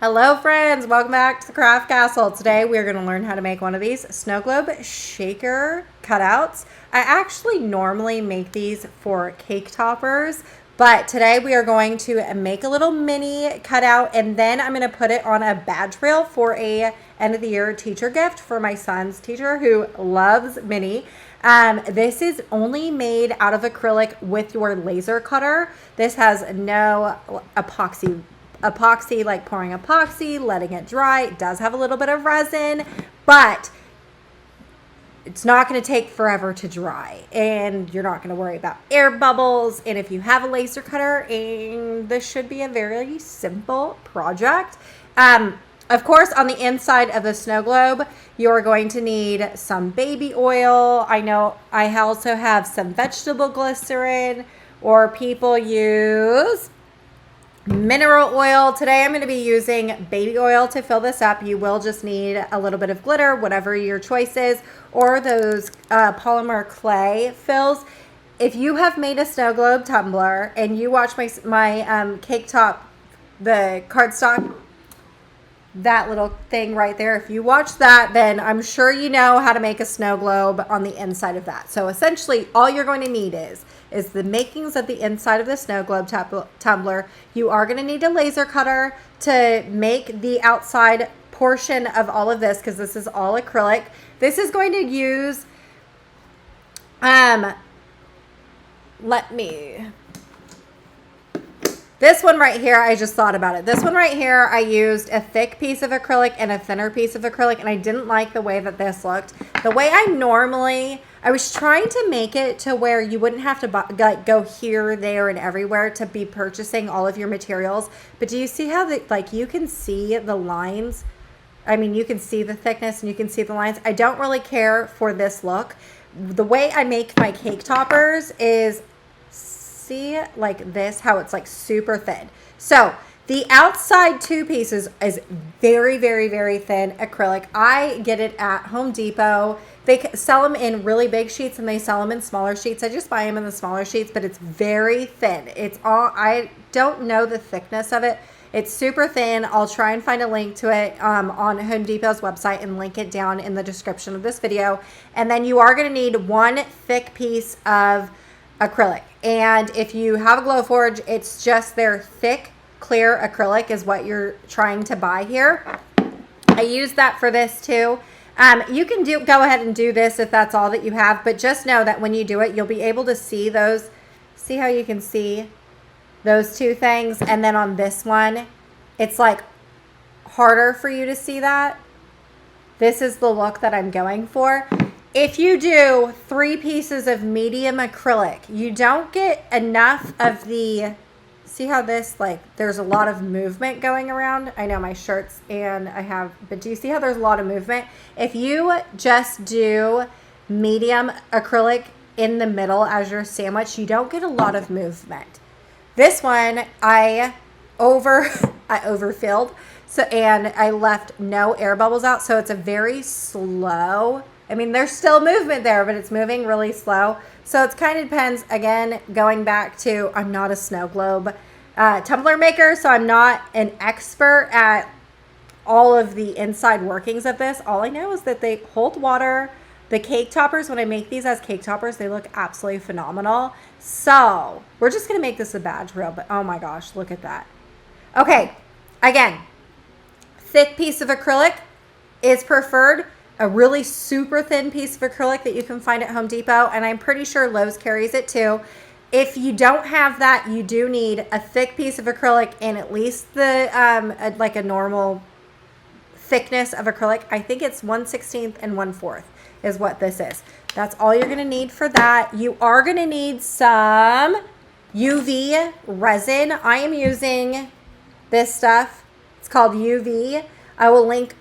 Hello friends, welcome back to the Craft Castle. Today we are going to learn how to make one of these snow globe shaker cutouts. I actually normally make these for cake toppers, but today we are going to make a little mini cutout and then I'm going to put it on a badge rail for a end of the year teacher gift for my son's teacher who loves Minnie. This is only made out of acrylic with your laser cutter. This has no epoxy, like pouring epoxy, letting it dry. It does have a little bit of resin, but it's not going to take forever to dry and you're not going to worry about air bubbles. And if you have a laser cutter, and this should be a very simple project. Of course, on the inside of the snow globe, you're going to need some baby oil. I know I also have some vegetable glycerin, or people use mineral oil. Today I'm going to be using baby oil to fill this up. You will just need a little bit of glitter, whatever your choice is, or those polymer clay fills. If you have made a snow globe tumbler and you watch my cake top, the cardstock, that little thing right there, if you watch that, then I'm sure you know how to make a snow globe on the inside of that. So essentially all you're going to need is the makings of the inside of the snow globe tumbler. You are going to need a laser cutter to make the outside portion of all of this, because this is all acrylic. This is going to use this one right here, I just thought about it. This one right here, I used a thick piece of acrylic and a thinner piece of acrylic, and I didn't like the way that this looked. The way I was trying to make it to where you wouldn't have to go here, there, and everywhere to be purchasing all of your materials. But do you see how you can see the lines? I mean, you can see the thickness and you can see the lines. I don't really care for this look. The way I make my cake toppers is like this, how it's like super thin. So the outside two pieces is very, very, very thin acrylic. I get it at Home Depot. They sell them in really big sheets and they sell them in smaller sheets. I just buy them in the smaller sheets, but it's very thin. I don't know the thickness of it. It's super thin. I'll try and find a link to it on Home Depot's website and link it down in the description of this video. And then you are going to need one thick piece of acrylic. And if you have a Glowforge, it's just their thick, clear acrylic is what you're trying to buy here. I use that for this too. You can go ahead and do this if that's all that you have, but just know that when you do it, you'll be able to see those. See how you can see those two things? And then on this one, it's like harder for you to see that. This is the look that I'm going for. If you do 3 pieces of medium acrylic, you don't get enough of the, see how this, there's a lot of movement going around? I know my shirts but do you see how there's a lot of movement? If you just do medium acrylic in the middle as your sandwich, you don't get a lot of movement. This one, I overfilled, and I left no air bubbles out, so it's a very slow, I mean, there's still movement there, but it's moving really slow. So it kind of depends. Again, going back to, I'm not a snow globe tumbler maker, so I'm not an expert at all of the inside workings of this. All I know is that they hold water. The cake toppers, when I make these as cake toppers, they look absolutely phenomenal. So we're just going to make this a badge reel, but oh my gosh, look at that. Okay, again, thick piece of acrylic is preferred. A really super thin piece of acrylic that you can find at Home Depot, and I'm pretty sure Lowe's carries it too. If you don't have that, you do need a thick piece of acrylic and at least the like a normal thickness of acrylic. I think it's 1/16 and 1/4 is what this is. That's all you're going to need for that. You are going to need some UV resin. I am using this stuff. It's called UV. I will link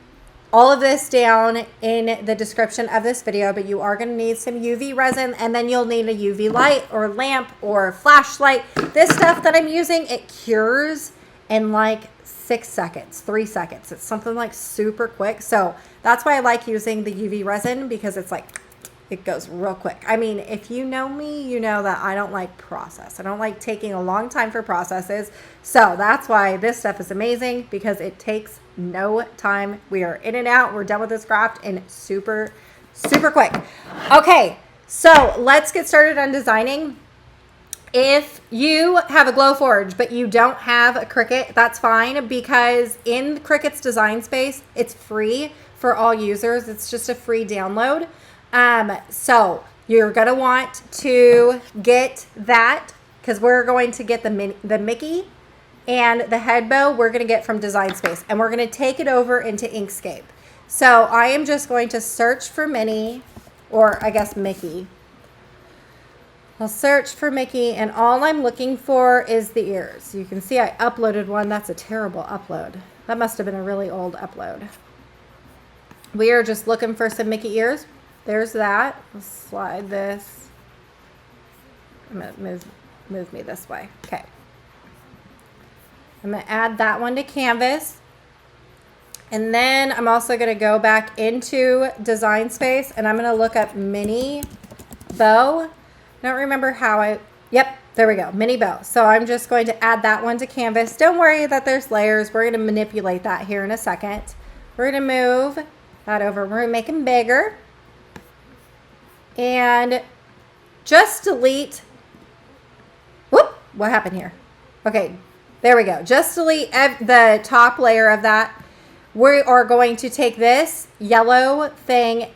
all of this down in the description of this video, but you are going to need some UV resin, and then you'll need a UV light or lamp or flashlight. This stuff that I'm using, it cures in like 6 seconds, 3 seconds. It's something like super quick. So that's why I like using the UV resin, because it's like it goes real quick. I mean, if you know me, you know that I don't like process. I don't like taking a long time for processes. So that's why this stuff is amazing, because it takes no time. We are in and out. We're done with this craft in super, super quick. Okay, so let's get started on designing. If you have a Glowforge, but you don't have a Cricut, that's fine, because in Cricut's design space, it's free for all users. It's just a free download. So you're going to want to get that, because we're going to get the Mickey and the head bow we're going to get from Design Space, and we're going to take it over into Inkscape. So I am just going to search for Minnie, or I guess Mickey. I'll search for Mickey, and all I'm looking for is the ears. You can see I uploaded one. That's a terrible upload. That must have been a really old upload. We are just looking for some Mickey ears. There's that. Let's slide this. I'm going to move me this way. Okay. I'm going to add that one to canvas. And then I'm also going to go back into Design Space, and I'm going to look up Minnie bow. I don't remember how yep, there we go, Minnie bow. So I'm just going to add that one to canvas. Don't worry that there's layers. We're going to manipulate that here in a second. We're going to move that over. We're going to make them bigger. And just delete, whoop, what happened here? Okay, there we go. Just delete the top layer of that. We are going to take this yellow thing,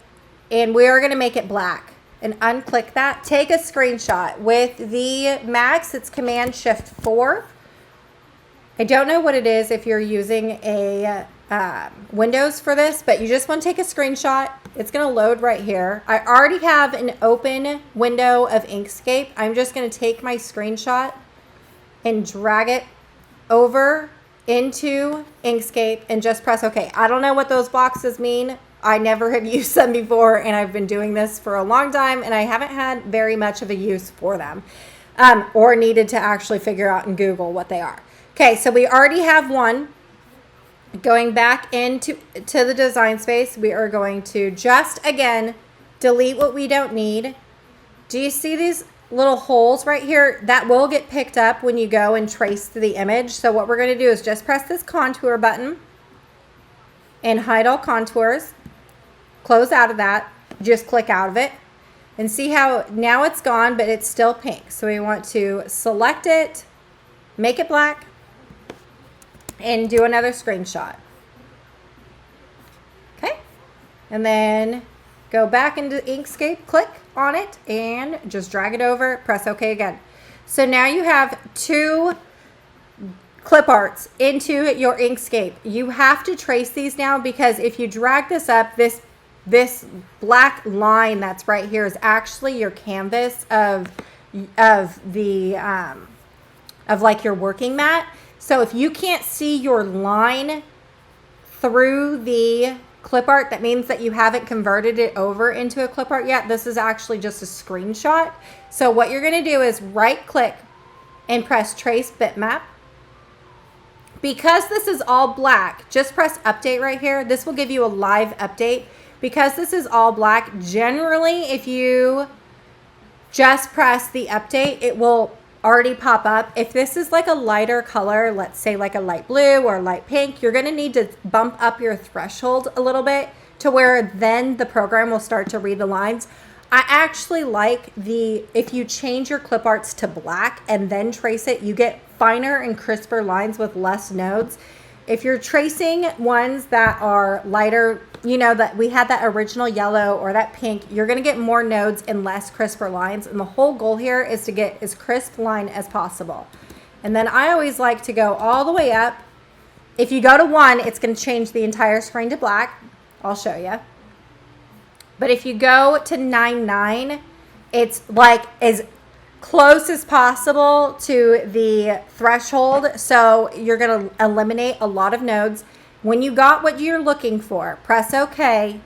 and we are going to make it black. And unclick that. Take a screenshot. With the Macs, it's Command-Shift-4. I don't know what it is if you're using a Windows for this, but you just want to take a screenshot. It's going to load right here. I already have an open window of Inkscape. I'm just going to take my screenshot and drag it over into Inkscape and just press OK. I don't know what those boxes mean. I never have used them before, and I've been doing this for a long time, and I haven't had very much of a use for them, or needed to actually figure out and Google what they are. Okay, so we already have one. Going back into the Design Space, we are going to just, again, delete what we don't need. Do you see these little holes right here? That will get picked up when you go and trace the image. So what we're going to do is just press this contour button and hide all contours. Close out of that, just click out of it, and see how now it's gone, but it's still pink. So we want to select it, make it black, and do another screenshot. Okay, and then go back into Inkscape, click on it, and just drag it over, press OK again. So now you have two clip arts into your Inkscape. You have to trace these now, because if you drag this up, this black line that's right here is actually your canvas of like your working mat. So if you can't see your line through the clip art, that means that you haven't converted it over into a clip art yet. This is actually just a screenshot. So what you're going to do is right click and press trace bitmap. Because this is all black, just press update right here. This will give you a live update. Because this is all black, generally if you just press the update, it will already pop up. If this is like a lighter color, let's say like a light blue or light pink, you're going to need to bump up your threshold a little bit to where then the program will start to read the lines. I actually like if you change your clip arts to black and then trace it, you get finer and crisper lines with less nodes. If you're tracing ones that are lighter, you know, that we had that original yellow or that pink, you're going to get more nodes and less crisper lines. And the whole goal here is to get as crisp line as possible. And then I always like to go all the way up. If you go to 1, it's going to change the entire screen to black. I'll show you. But if you go to 9.9, it's like as close as possible to the threshold. So you're going to eliminate a lot of nodes. When you got what you're looking for, press OK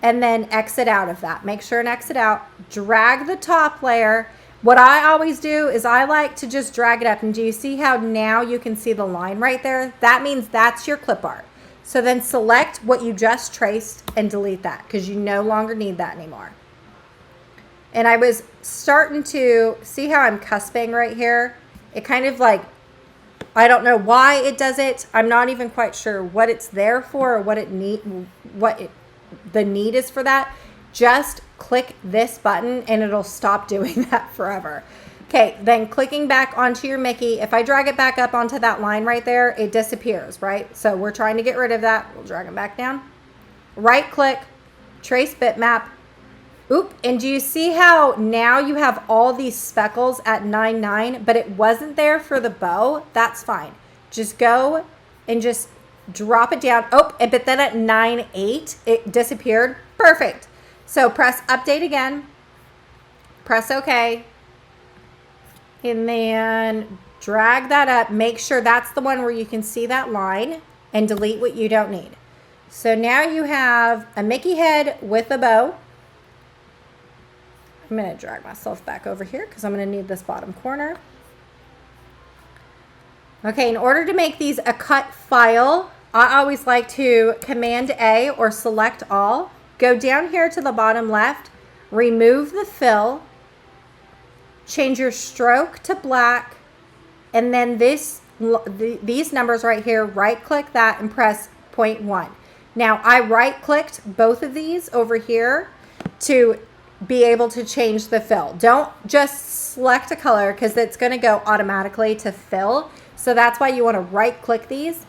and then exit out of that. Make sure and exit out. Drag the top layer. What I always do is I like to just drag it up. And do you see how now you can see the line right there? That means that's your clip art. So then select what you just traced and delete that because you no longer need that anymore. And I was starting to see how I'm cusping right here. It kind of like, I don't know why it does it. I'm not even quite sure what it's there for or the need is for that. Just click this button and it'll stop doing that forever. Okay, then clicking back onto your Mickey, if I drag it back up onto that line right there, it disappears, right? So we're trying to get rid of that. We'll drag it back down. Right click, trace bitmap. Oop, and do you see how now you have all these speckles at 9.9, but it wasn't there for the bow? That's fine. Just go and just drop it down. Oh, but then at 9.8, it disappeared. Perfect. So press update again. Press OK. And then drag that up. Make sure that's the one where you can see that line and delete what you don't need. So now you have a Mickey head with a bow. I'm going to drag myself back over here because I'm going to need this bottom corner. Okay, in order to make these a cut file, I always like to Command A or select all. Go down here to the bottom left, remove the fill, change your stroke to black, and then these numbers right here, right click that and press 0.1. Now I right clicked both of these over here to be able to change the fill. Don't just select a color because it's going to go automatically to fill. So that's why you want to right click these.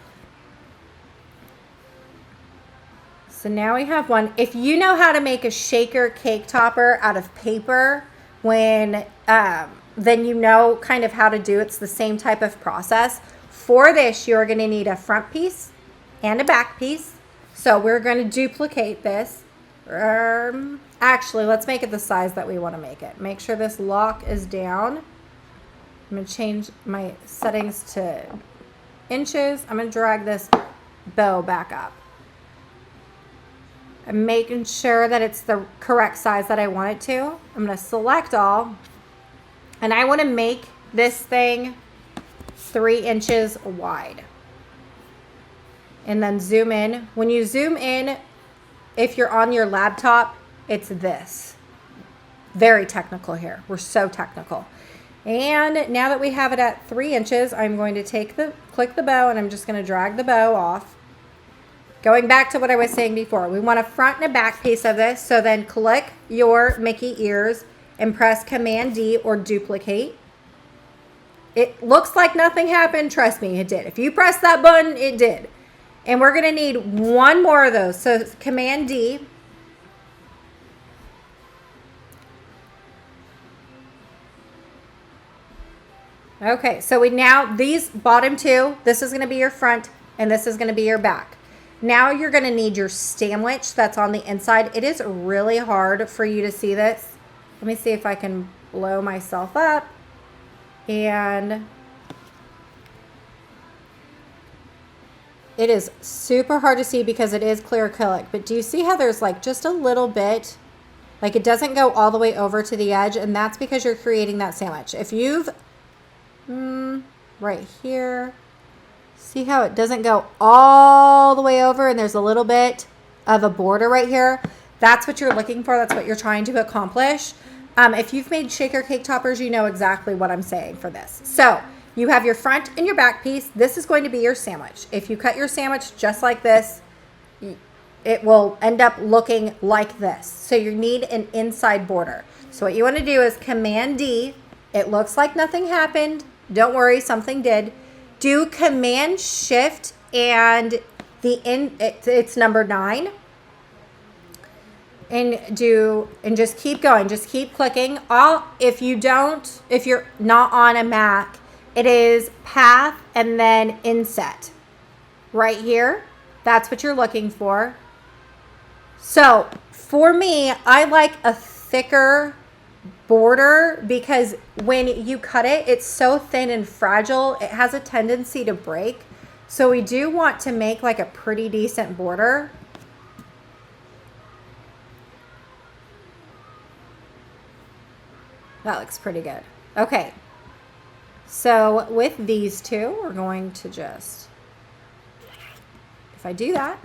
So now we have one. If you know how to make a shaker cake topper out of paper, then you know kind of how to do it. It's the same type of process. For this, you're going to need a front piece and a back piece. So we're going to duplicate this. Actually, let's make it the size that we want to make it. Make sure this lock is down. I'm going to change my settings to inches. I'm going to drag this bow back up. I'm making sure that it's the correct size that I want it to. I'm going to select all. And I want to make this thing 3 inches wide. And then zoom in. When you zoom in, if you're on your laptop, it's this. Very technical here. We're so technical. And now that we have it at 3 inches, I'm going to click the bow and I'm just going to drag the bow off. Going back to what I was saying before, we want a front and a back piece of this. So then click your Mickey ears and press Command D or duplicate. It looks like nothing happened. Trust me, it did. If you press that button, it did. And we're going to need one more of those. So Command D. Okay, so these bottom two, this is going to be your front and this is going to be your back. Now you're going to need your sandwich that's on the inside. It is really hard for you to see this. Let me see if I can blow myself up. And it is super hard to see because it is clear acrylic. But do you see how there's like just a little bit, like it doesn't go all the way over to the edge, and that's because you're creating that sandwich. If you've, right here, see how it doesn't go all the way over and there's a little bit of a border right here? That's what you're looking for. That's what you're trying to accomplish. If you've made shaker cake toppers, you know exactly what I'm saying for this. So you have your front and your back piece. This is going to be your sandwich. If you cut your sandwich just like this, it will end up looking like this. So you need an inside border. So what you want to do is Command D. It looks like nothing happened. Don't worry, something did. Do Command Shift and it's number 9. And just keep going. Just keep clicking. If you're not on a Mac, it is Path and then Inset. Right here. That's what you're looking for. So for me, I like a thicker border because when you cut it, it's so thin and fragile, it has a tendency to break. So we do want to make like a pretty decent border. That looks pretty good. Okay. So with these two, we're going to just, if I do that,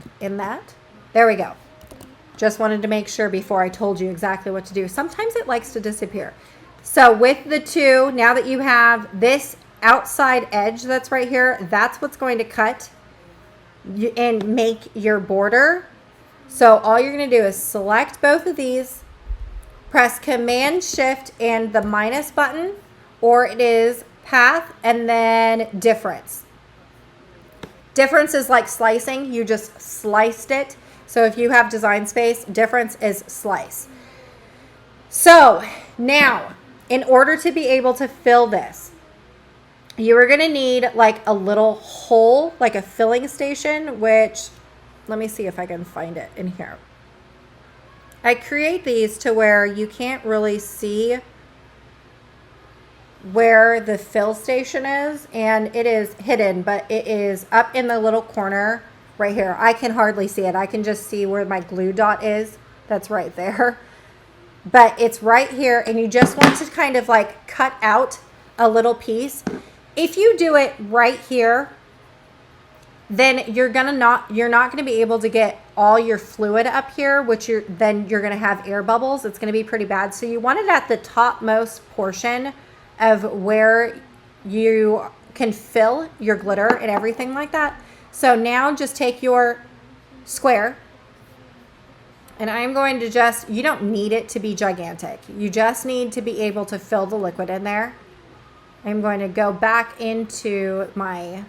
there we go. Just wanted to make sure before I told you exactly what to do. Sometimes it likes to disappear. So with the two, now that you have this outside edge that's right here, that's what's going to cut and make your border. So all you're going to do is select both of these, press Command Shift and the minus button, or it is path and then difference. Difference is like slicing. You just sliced it. So if you have design space, difference is slice. So now, in order to be able to fill this, you are going to need like a little hole, like a filling station, which, let me see if I can find it in here. I create these to where you can't really see where the fill station is, and it is hidden, but it is up in the little corner right here. I can hardly see it. I can just see where my glue dot is. That's right there. But it's right here, and you just want to kind of like cut out a little piece. If you do it right here, then you're not going to be able to get all your fluid up here, which then you're going to have air bubbles. It's going to be pretty bad. So you want it at the topmost portion of where you can fill your glitter and everything like that. So now just take your square, and I'm going to just, you don't need it to be gigantic. You just need to be able to fill the liquid in there. I'm going to go back into my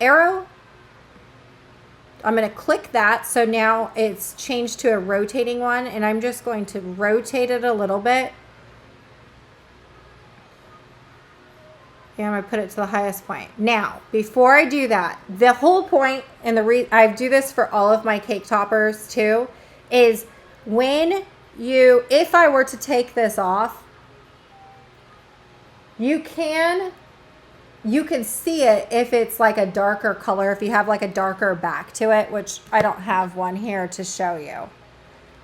arrow. I'm going to click that. So now it's changed to a rotating one, and I'm just going to rotate it a little bit. And I'm going to put it to the highest point. Now, before I do that, the whole point, and I do this for all of my cake toppers too, is if I were to take this off, you can see it if it's like a darker color, if you have like a darker back to it, which I don't have one here to show you.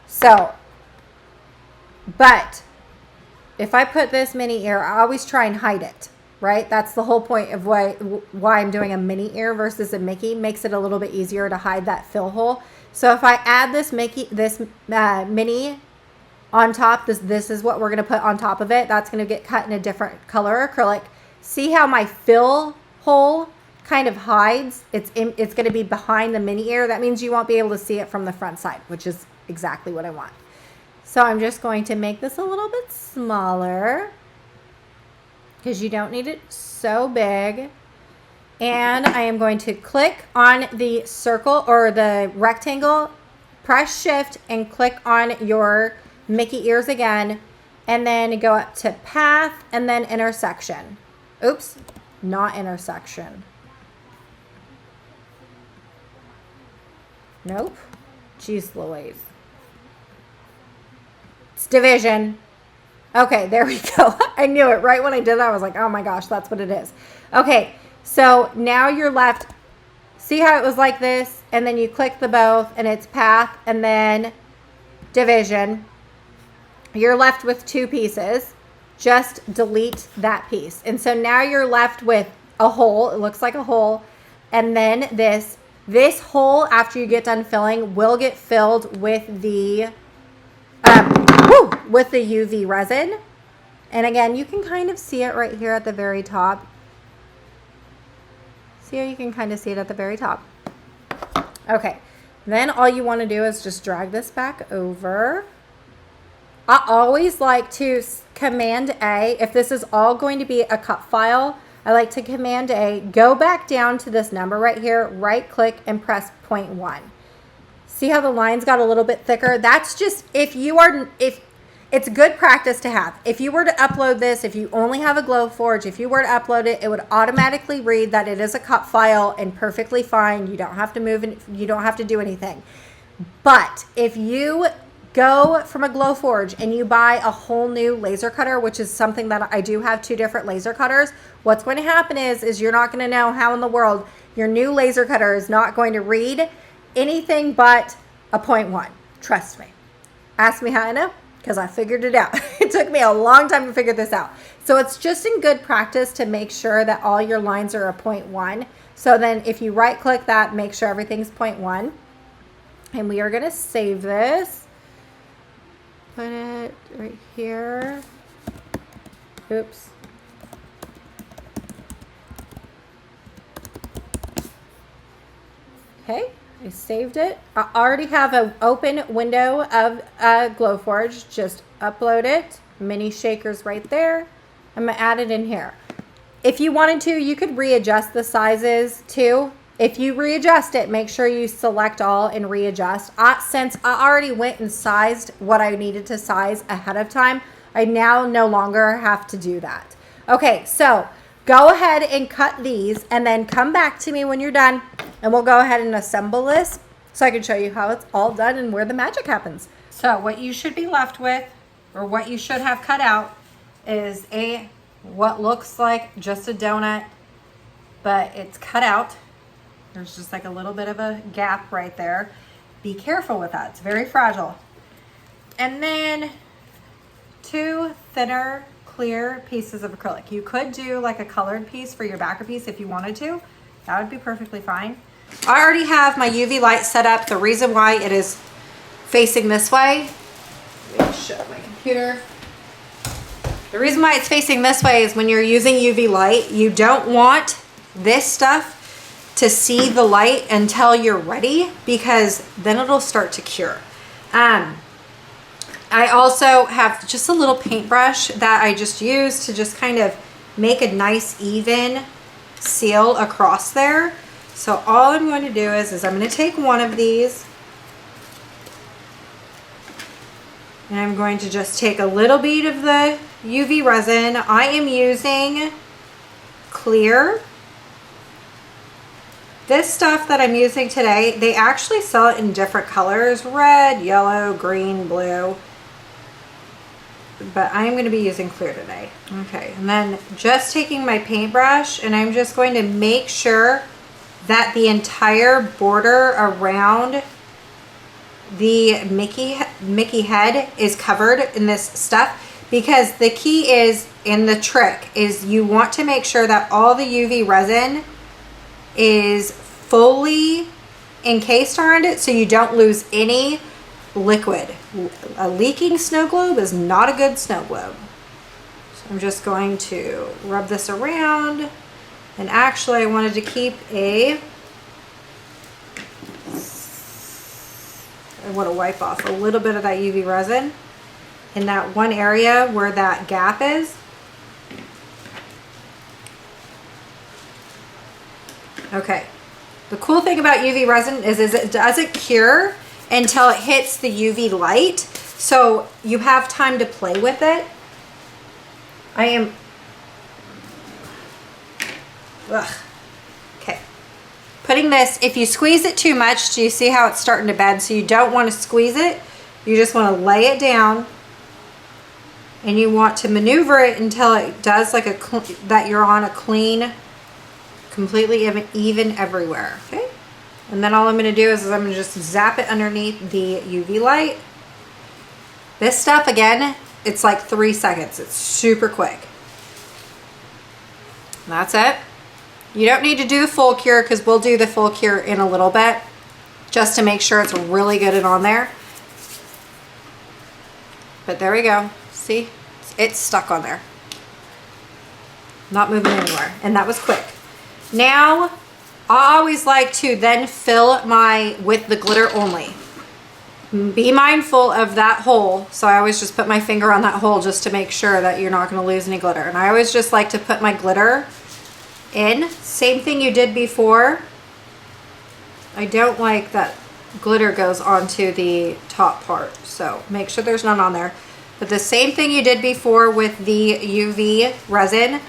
So, but if I put this mini ear, I always try and hide it, right? That's the whole point of why I'm doing a mini ear versus a Mickey. Makes it a little bit easier to hide that fill hole. So if I add this mini on top, this is what we're going to put on top of it. That's going to get cut in a different color acrylic. See how my fill hole kind of hides? It's going to be behind the mini ear. That means you won't be able to see it from the front side, which is exactly what I want. So I'm just going to make this a little bit smaller because you don't need it so big. And I am going to click on the circle or the rectangle, press shift and click on your Mickey ears again, and then go up to path and then intersection. Oops, not intersection. Nope. Jeez Louise. It's division. Okay, there we go. I knew it right when I did that. I was like, oh my gosh, that's what it is. Okay, so now you're left. See how it was like this? And then you click the both and it's path and then division. You're left with two pieces. Just delete that piece. And so now you're left with a hole. It looks like a hole. And then this hole, after you get done filling, will get filled with the UV resin. And again, you can kind of see it right here at the very top. See how you can kind of see it at the very top? Okay. Then all you want to do is just drag this back over. I always like to Command A. If this is all going to be a cut file, I like to Command A, go back down to this number right here, right click and press 0.1. See how the lines got a little bit thicker? That's just if it's good practice to have. If you were to upload this, if you only have a Glowforge, if you were to upload it, it would automatically read that it is a cut file and perfectly fine. You don't have to move and you don't have to do anything. But if you go from a Glowforge and you buy a whole new laser cutter, which is something that I do have 2 different laser cutters, what's going to happen is you're not going to know how in the world your new laser cutter is not going to read anything but a 0.1. Trust me. Ask me how I know, because I figured it out. It took me a long time to figure this out. So it's just in good practice to make sure that all your lines are a 0.1. So then if you right click that, make sure everything's 0.1. And we are going to save this. Put it right here. Oops. Okay, I saved it. I already have an open window of Glowforge. Just upload it. Mini shakers right there. I'm going to add it in here. If you wanted to, you could readjust the sizes too. If you readjust it, make sure you select all and readjust. Since I already went and sized what I needed to size ahead of time, I now no longer have to do that. Okay, so go ahead and cut these and then come back to me when you're done and we'll go ahead and assemble this so I can show you how it's all done and where the magic happens. So what you should be left with, or what you should have cut out, is what looks like just a donut, but it's cut out. There's just like a little bit of a gap right there. Be careful with that, it's very fragile. And then 2 thinner clear pieces of acrylic. You could do like a colored piece for your backer piece if you wanted to. That would be perfectly fine. I already have my UV light set up. The reason why it is facing this way, let me show my computer. The reason why it's facing this way is when you're using UV light, you don't want this stuff to see the light until you're ready, because then it'll start to cure. I also have just a little paintbrush that I just use to just kind of make a nice even seal across there. So all I'm going to do is I'm going to take one of these and I'm going to just take a little bit of the UV resin. I am using clear. This stuff that I'm using today, they actually sell it in different colors: red, yellow, green, blue. But I'm going to be using clear today. Okay, and then just taking my paintbrush and I'm just going to make sure that the entire border around the Mickey head is covered in this stuff, because the key is, and the trick is, you want to make sure that all the UV resin is fully encased around it so you don't lose any liquid. A leaking snow globe is not a good snow globe. So I'm just going to rub this around, and actually I wanted to keep I want to wipe off a little bit of that UV resin in that one area where that gap is. Okay, the cool thing about UV resin is it doesn't cure until it hits the UV light, so you have time to play with it. Okay, putting this, if you squeeze it too much, do you see how it's starting to bend? So you don't want to squeeze it, you just want to lay it down, and you want to maneuver it until it does like that you're on a clean, completely even everywhere. Okay, and then all I'm going to do is I'm going to just zap it underneath the UV light. This stuff, again, it's like 3 seconds. It's super quick. And that's it. You don't need to do the full cure, because we'll do the full cure in a little bit, just to make sure it's really good and on there. But there we go. See? It's stuck on there. Not moving anywhere. And that was quick. Now, I always like to then fill with the glitter only. Be mindful of that hole. So I always just put my finger on that hole just to make sure that you're not going to lose any glitter. And I always just like to put my glitter in. Same thing you did before. I don't like that glitter goes onto the top part, so make sure there's none on there. But the same thing you did before with the UV resin,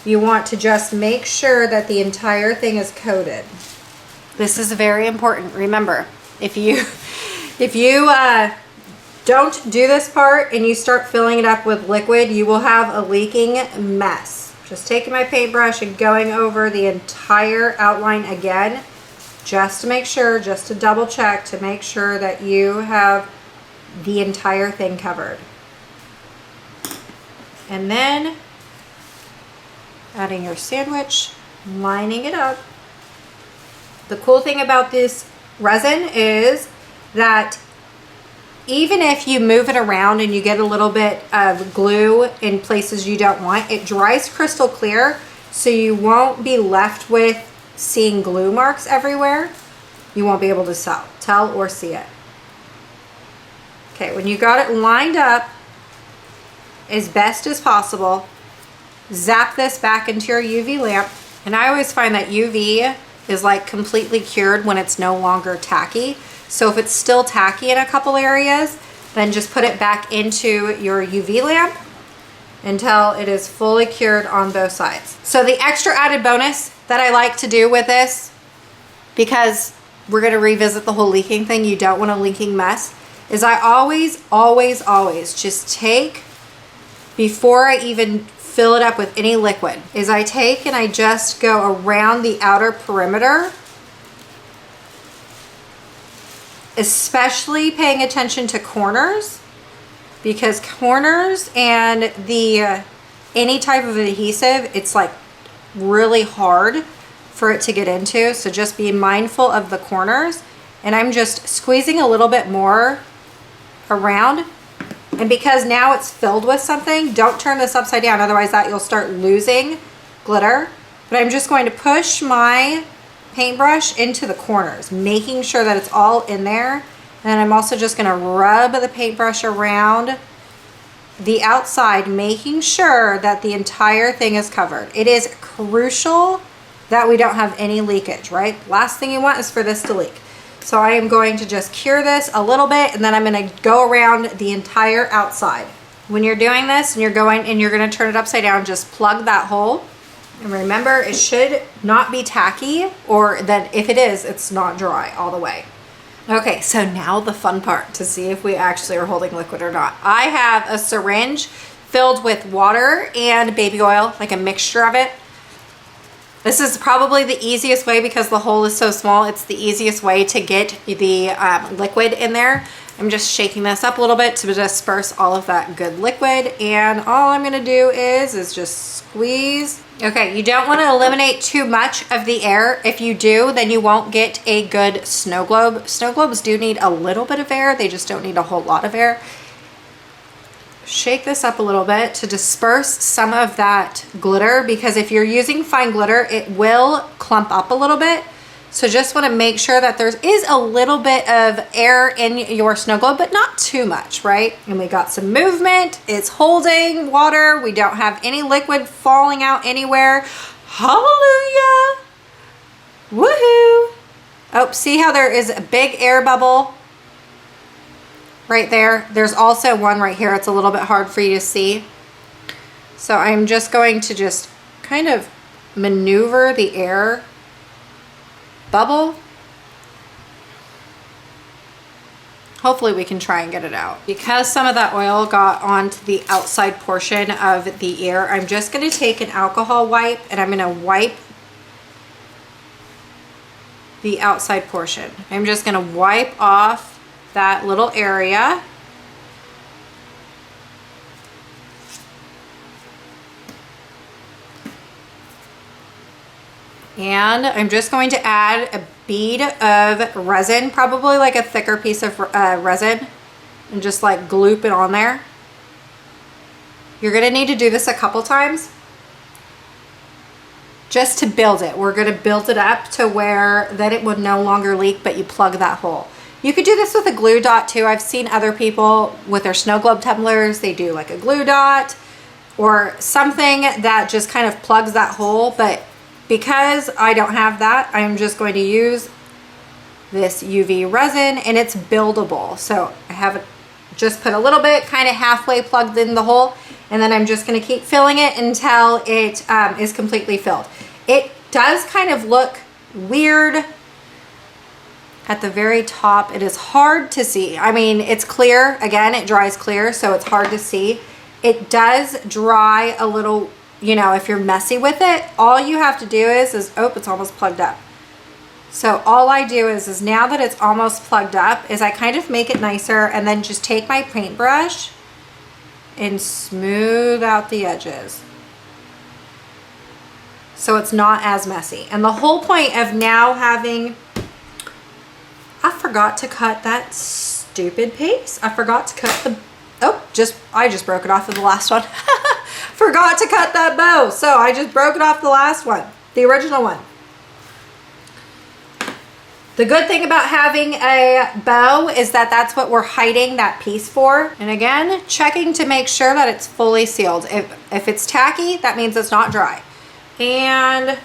you want to just make sure that the entire thing is coated. This is very important. Remember, if you don't do this part and you start filling it up with liquid, you will have a leaking mess. Just taking my paintbrush and going over the entire outline again, just to make sure, just to double check, to make sure that you have the entire thing covered. And then adding your sandwich, lining it up. The cool thing about this resin is that even if you move it around and you get a little bit of glue in places you don't want, it dries crystal clear, so you won't be left with seeing glue marks everywhere. You won't be able to tell or see it. Okay, when you got it lined up as best as possible, zap this back into your UV lamp. And I always find that UV is like completely cured when it's no longer tacky. So if it's still tacky in a couple areas, then just put it back into your UV lamp until it is fully cured on both sides. So the extra added bonus that I like to do with this, because we're gonna revisit the whole leaking thing, you don't want a leaking mess, is I always just take, before I even fill it up with any liquid, is I take and I just go around the outer perimeter, especially paying attention to corners, because corners and the any type of adhesive, it's like really hard for it to get into. So just be mindful of the corners. And I'm just squeezing a little bit more around. And because now it's filled with something, don't turn this upside down, otherwise that you'll start losing glitter. But I'm just going to push my paintbrush into the corners, making sure that it's all in there. And I'm also just going to rub the paintbrush around the outside, making sure that the entire thing is covered. It is crucial that we don't have any leakage, right? Last thing you want is for this to leak. So I am going to just cure this a little bit, and then I'm going to go around the entire outside. When you're doing this and you're going and you're going to turn it upside down, just plug that hole. And remember, it should not be tacky, or that if it is, it's not dry all the way. Okay, so now the fun part, to see if we actually are holding liquid or not. I have a syringe filled with water and baby oil, like a mixture of it. This is probably the easiest way, because the hole is so small, it's the easiest way to get the liquid in there. I'm just shaking this up a little bit to disperse all of that good liquid, and all I'm gonna do is just squeeze. Okay, you don't want to eliminate too much of the air. If you do, then you won't get a good snow globe. Snow globes do need a little bit of air, they just don't need a whole lot of air. Shake this up a little bit to disperse some of that glitter, because if you're using fine glitter, it will clump up a little bit. So just want to make sure that there is a little bit of air in your snow globe, but not too much, right? And we got some movement. It's holding water. We don't have any liquid falling out anywhere. Hallelujah. Woohoo. Oh, see how there is a big air bubble right there? There's also one right here. It's a little bit hard for you to see. So I'm just going to just kind of maneuver the air bubble. Hopefully we can try and get it out. Because some of that oil got onto the outside portion of the ear, I'm just going to take an alcohol wipe and I'm going to wipe the outside portion. I'm just going to wipe off that little area. And I'm just going to add a bead of resin, probably like a thicker piece of resin, and just like gloop it on there. You're gonna need to do this a couple times just to build it. We're gonna build it up to where then it would no longer leak, but you plug that hole. You could do this with a glue dot too. I've seen other people with their snow globe tumblers, they do like a glue dot or something that just kind of plugs that hole, but because I don't have that, I'm just going to use this UV resin, and it's buildable. So I have just put a little bit kind of halfway plugged in the hole, and then I'm just going to keep filling it until it is completely filled. It does kind of look weird at the very top. It is hard to see. I mean, it's clear. Again, it dries clear, so it's hard to see. It does dry a little. You know, if you're messy with it, all you have to do is oh, it's almost plugged up. So all I do is now that it's almost plugged up, is I kind of make it nicer and then just take my paintbrush and smooth out the edges so it's not as messy. And the whole point of now having, I forgot to cut that stupid piece. I forgot to cut the, I just broke it off of the last one. Forgot to cut that bow. So I just broke it off the last one, the original one. The good thing about having a bow is that that's what we're hiding that piece for. And again, checking to make sure that it's fully sealed. If it's tacky, that means it's not dry. And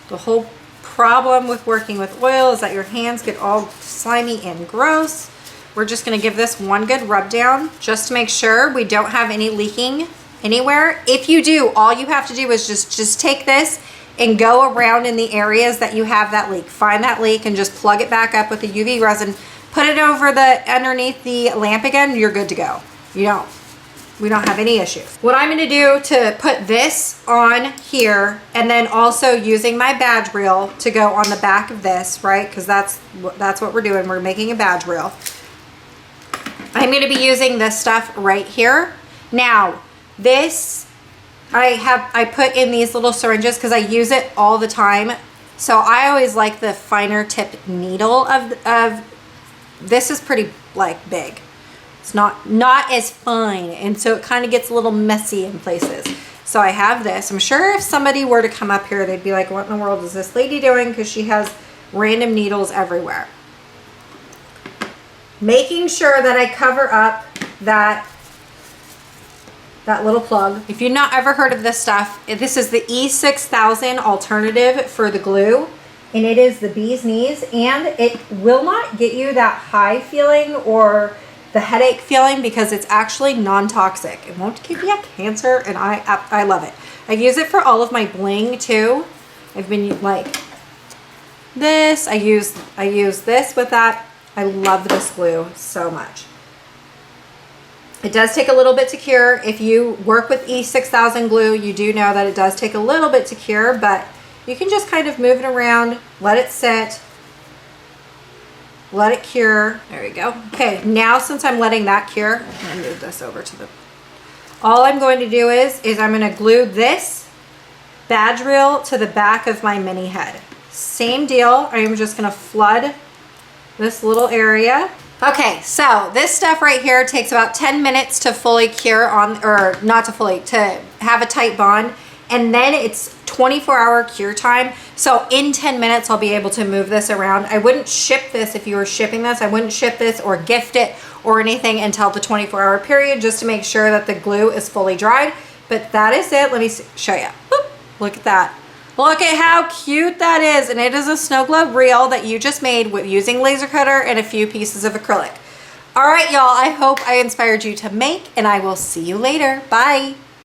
the whole problem with working with oil is that your hands get all slimy and gross. We're just gonna give this one good rub down just to make sure we don't have any leaking anywhere. If you do, all you have to do is just take this and go around in the areas that you have that leak. Find that leak and just plug it back up with the UV resin. Put it over the underneath the lamp again, you're good to go. We don't have any issues. What I'm gonna do to put this on here, and then also using my badge reel to go on the back of this, right? Because that's what we're doing. We're making a badge reel. I'm gonna be using this stuff right here. Now, this I put in these little syringes because I use it all the time. So I always like the finer tip needle of this is pretty like big. It's not as fine, and so it kind of gets a little messy in places. So I have this. I'm sure if somebody were to come up here, they'd be like, what in the world is this lady doing? Because she has random needles everywhere. Making sure that I cover up that little plug. If you've not ever heard of this stuff, this is the E6000 alternative for the glue, and it is the bee's knees, and it will not get you that high feeling or the headache feeling because it's actually non-toxic. It won't give you cancer, and I love it. I use it for all of my bling too. I've been like this. I use this with that. I love this glue so much. It does take a little bit to cure. If you work with E6000 glue, you do know that it does take a little bit to cure, but you can just kind of move it around, let it sit, let it cure. There we go. Okay, now since I'm letting that cure, I'm gonna move this over to the, all I'm going to do is I'm gonna glue this badge reel to the back of my mini head. Same deal, I'm just gonna flood this little area. Okay, so this stuff right here takes about 10 minutes to fully cure on, or not to fully, to have a tight bond. And then it's 24-hour cure time. So in 10 minutes, I'll be able to move this around. I wouldn't ship this if you were shipping this. I wouldn't ship this or gift it or anything until the 24-hour period, just to make sure that the glue is fully dried. But that is it. Let me show you. Boop. Look at that. Look at how cute that is. And it is a snow globe reel that you just made with using laser cutter and a few pieces of acrylic. All right, y'all, I hope I inspired you to make, and I will see you later. Bye.